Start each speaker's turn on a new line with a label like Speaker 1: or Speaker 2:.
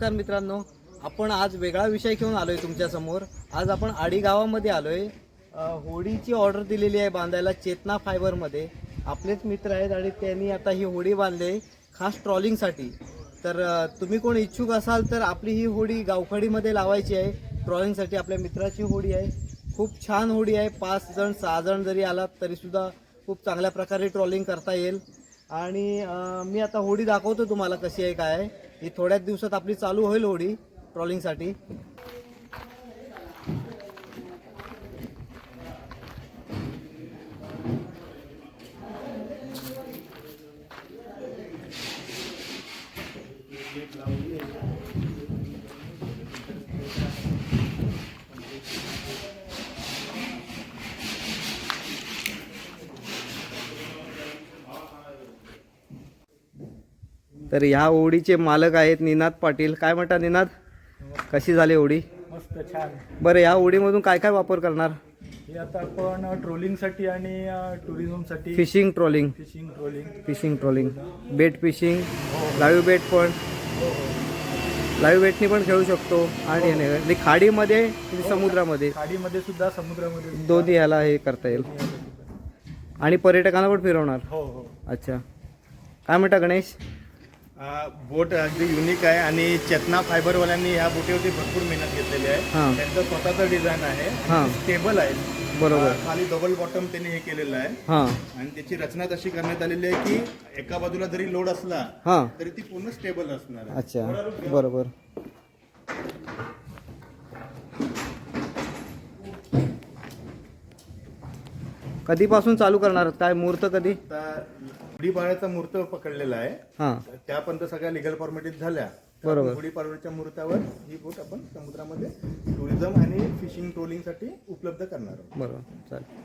Speaker 1: नमस्कार मित्रांनो, आपण आज वेगळा विषय घेऊन आलोय तुमच्या समोर। आज आपण आडी गावामध्ये आलोय। होडीची ऑर्डर दिलेली आहे बांधायला चेतना फायबर मध्ये। आपलेच मित्र आहेत आणि त्यांनी आता ही होडी बांधली खास ट्रॉलिंगसाठी। तर तुम्ही कोण इच्छुक असाल तर आपली ही होडी गावखडीमध्ये लावायची आहे ट्रॉलिंगसाठी। आपल्या मित्राची होडी आहे, खूप छान होडी आहे। 5 जण 6 जण जरी आलात तरी सुद्धा खूप चांगल्या प्रकारे ट्रॉलिंग करता येईल। आणि मी आता होडी दाखवतो तुम्हाला कशी आहे काय आहे। ही थोड्याच दिवसात आपली चालू होईल होडी ट्रॉलिंगसाठी। तर ह्या होडीचे मालक आहेत निनाद पाटील। काय म्हणता निनाद, कशी झाली होडी?
Speaker 2: मस्त छान।
Speaker 1: बरं, ह्या होडीमधून काय काय वापर करणार?
Speaker 2: हे आता आपण ट्रोलिंगसाठी आणि टुरिझमसाठी
Speaker 1: fishing trolling, fishing trolling, bait fishing, live bait पण, लाईव्ह बेटनी पण खेळू शकतो। आणि खाडीमध्ये समुद्रामध्ये,
Speaker 2: खाडीमध्ये सुद्धा समुद्रामध्ये
Speaker 1: दोन्ही ह्याला हे करता येईल। आणि पर्यटकांना पण फिरवणार।
Speaker 2: हो हो।
Speaker 1: अच्छा, काय म्हणता गणेश?
Speaker 3: बोट अगदी युनिक आहे आणि चेतना फायबरवाल्यांनी ह्या बोटीवरती भरपूर मेहनत घेतलेली आहे। त्यांचं स्वतःचं डिझाईन आहे, स्टेबल आहे।
Speaker 1: बरोबर,
Speaker 3: खाली डबल बॉटम त्यांनी हे केलेलं आहे। आणि त्याची रचना तशी करण्यात आलेली आहे की एका बाजूला जरी लोड असला तरी ती पूर्ण स्टेबल असणार आहे।
Speaker 1: अच्छा, बरोबर। कधीपासून चालू करणार? काय मुहूर्त कधी?
Speaker 3: गुढीपाडव्याचा मुहूर्त पकडलेला आहे, त्यापर्यंत सगळ्या लिगल फॉर्मॅलिटीज झाल्या।
Speaker 1: बरोबर,
Speaker 3: गुढीपाडव्याच्या मुहूर्तावर ही बोट आपण समुद्रामध्ये टुरिझम आणि फिशिंग ट्रोलिंगसाठी उपलब्ध करणार आहोत।
Speaker 1: बरोबर, चालेल।